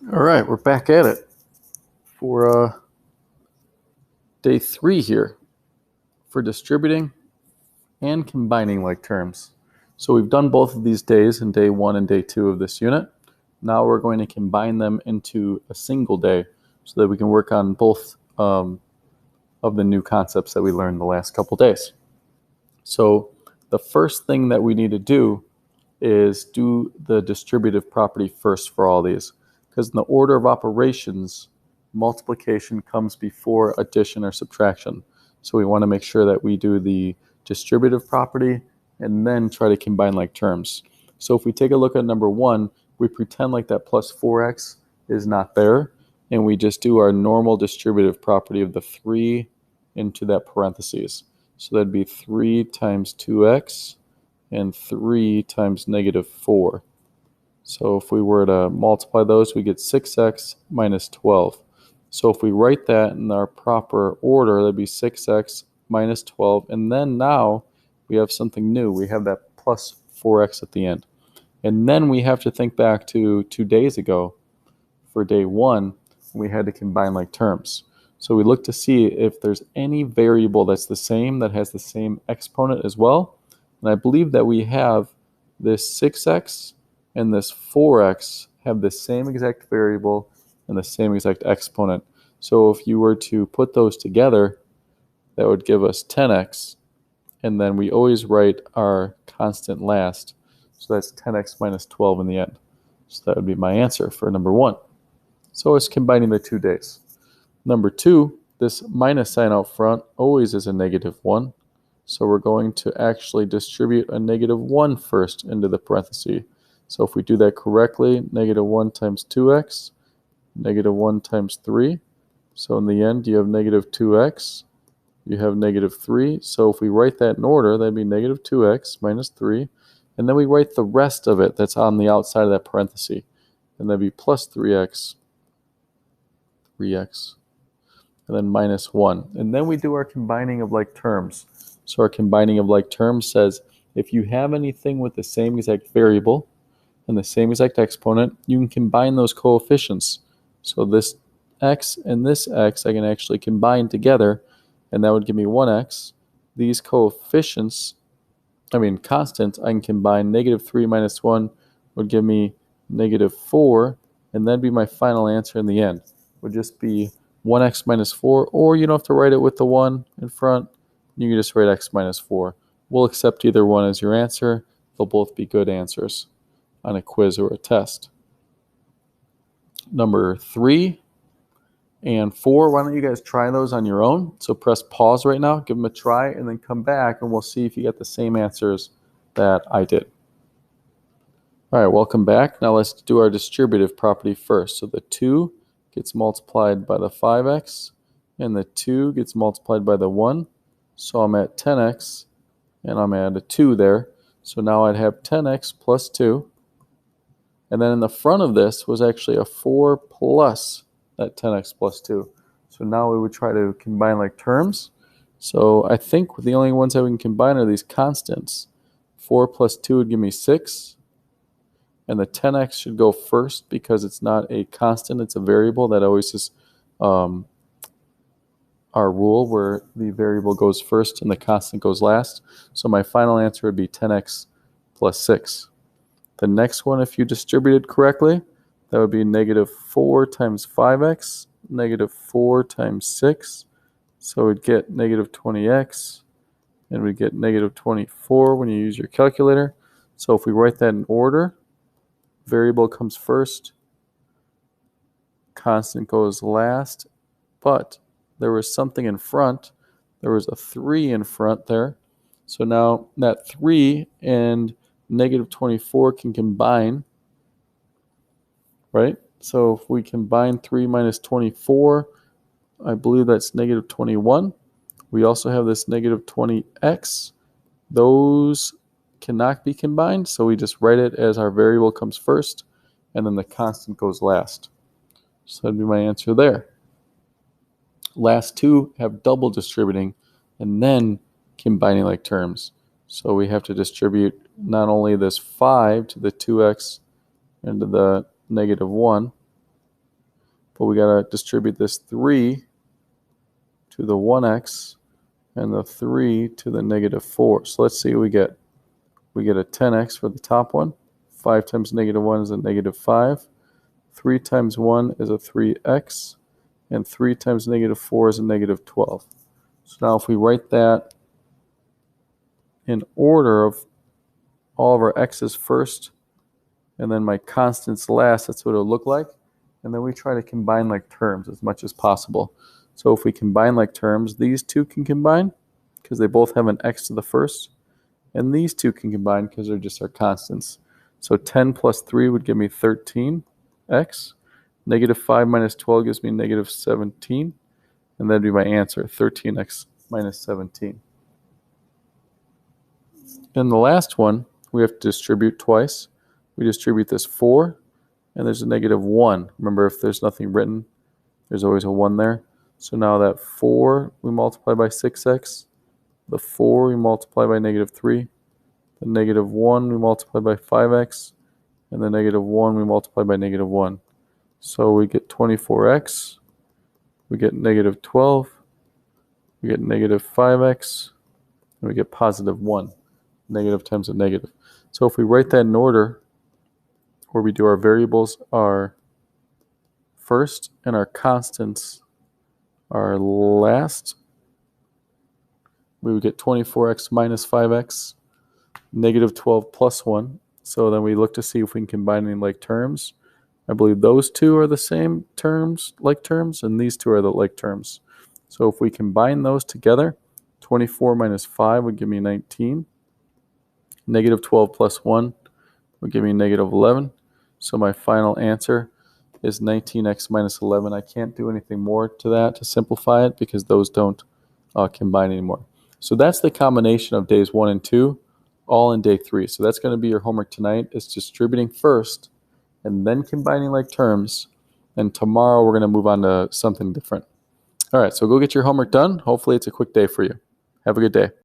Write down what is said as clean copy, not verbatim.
All right, we're back at it for day 3 here for distributing and combining like terms. So we've done both of these days in day 1 and day 2 of this unit. Now we're going to combine them into a single day so that we can work on both of the new concepts that we learned the last couple days. So the first thing that we need to do is do the distributive property first for all these, because in the order of operations, multiplication comes before addition or subtraction. So we want to make sure that we do the distributive property and then try to combine like terms. So if we take a look at number 1, we pretend like that plus 4x is not there, and we just do our normal distributive property of the 3 into that parentheses. So that'd be 3 times 2x and 3 times negative 4. So if we were to multiply those, we get 6x minus 12. So if we write that in our proper order, that'd be 6x minus 12. And then now we have something new. We have that plus 4x at the end. And then we have to think back to 2 days ago for day 1, we had to combine like terms. So we look to see if there's any variable that's the same, that has the same exponent as well. And I believe that we have this 6x and this 4x have the same exact variable and the same exact exponent. So if you were to put those together, that would give us 10x. And then we always write our constant last. So that's 10x minus 12 in the end. So that would be my answer for number 1. So it's combining the 2 days. Number 2, this minus sign out front always is a negative 1. So we're going to actually distribute a negative 1 first into the parenthesis. So if we do that correctly, negative 1 times 2x, negative 1 times 3. So in the end, you have negative 2x, you have negative 3. So if we write that in order, that'd be negative 2x minus 3. And then we write the rest of it that's on the outside of that parenthesis. And that'd be plus 3x, and then minus 1. And then we do our combining of like terms. So our combining of like terms says if you have anything with the same exact variable and the same exact exponent, you can combine those coefficients. So this x and this x I can actually combine together, and that would give me 1x. These constants, I can combine. Negative 3 minus 1 would give me negative 4, and that'd be my final answer in the end. Would just be 1x minus 4, or you don't have to write it with the 1 in front. You can just write x minus 4. We'll accept either one as your answer. They'll both be good answers on a quiz or a test. Number 3 and 4, why don't you guys try those on your own? So press pause right now, give them a try, and then come back, and we'll see if you get the same answers that I did. All right, welcome back. Now let's do our distributive property first. So the 2 gets multiplied by the 5x, and the 2 gets multiplied by the 1. So I'm at 10x, and I'm at a 2 there. So now I'd have 10x plus 2. And then in the front of this was actually a 4 plus that 10x plus 2. So now we would try to combine like terms. So I think the only ones that we can combine are these constants. 4 plus 2 would give me 6. And the 10x should go first because it's not a constant, it's a variable. That always is our rule, where the variable goes first and the constant goes last. So my final answer would be 10x plus 6. The next one, if you distributed correctly, that would be negative 4 times 5x, negative 4 times 6. So we'd get negative 20x, and we'd get negative 24 when you use your calculator. So if we write that in order, variable comes first, constant goes last, but there was something in front. There was a 3 in front there. So now that 3 and negative 24 can combine, right? So if we combine 3 minus 24, I believe that's negative 21. We also have this negative 20x. Those cannot be combined, so we just write it as our variable comes first, and then the constant goes last. So that'd be my answer there. Last 2 have double distributing and then combining like terms. So we have to distribute not only this 5 to the 2x and to the negative 1, but we got to distribute this 3 to the 1x and the 3 to the negative 4. So let's see what we get. We get a 10x for the top one. 5 times negative 1 is a negative 5. 3 times 1 is a 3x. And 3 times negative 4 is a negative 12. So now if we write that in order of all of our x's first, and then my constants last, that's what it'll look like. And then we try to combine like terms as much as possible. So if we combine like terms, these two can combine because they both have an x to the first. And these two can combine because they're just our constants. So 10 plus 3 would give me 13x. Negative 5 minus 12 gives me negative 17. And that'd be my answer, 13x minus 17. In the last one, we have to distribute twice. We distribute this 4, and there's a negative 1. Remember, if there's nothing written, there's always a 1 there. So now that 4 we multiply by 6x. The 4 we multiply by negative 3. The negative 1 we multiply by 5x. And the negative 1 we multiply by negative 1. So we get 24x. We get negative 12. We get negative 5x. And we get positive 1. Negative times a negative. So if we write that in order, where we do our variables are first and our constants are last, we would get 24x minus 5x, negative 12 plus 1. So then we look to see if we can combine any like terms. I believe those two are the same terms, like terms, and these two are the like terms. So if we combine those together, 24 minus 5 would give me 19. Negative 12 plus 1 would give me negative 11. So my final answer is 19x minus 11. I can't do anything more to that to simplify it because those don't combine anymore. So that's the combination of days 1 and 2, all in day 3. So that's going to be your homework tonight, is distributing first and then combining like terms. And tomorrow we're going to move on to something different. All right, so go get your homework done. Hopefully it's a quick day for you. Have a good day.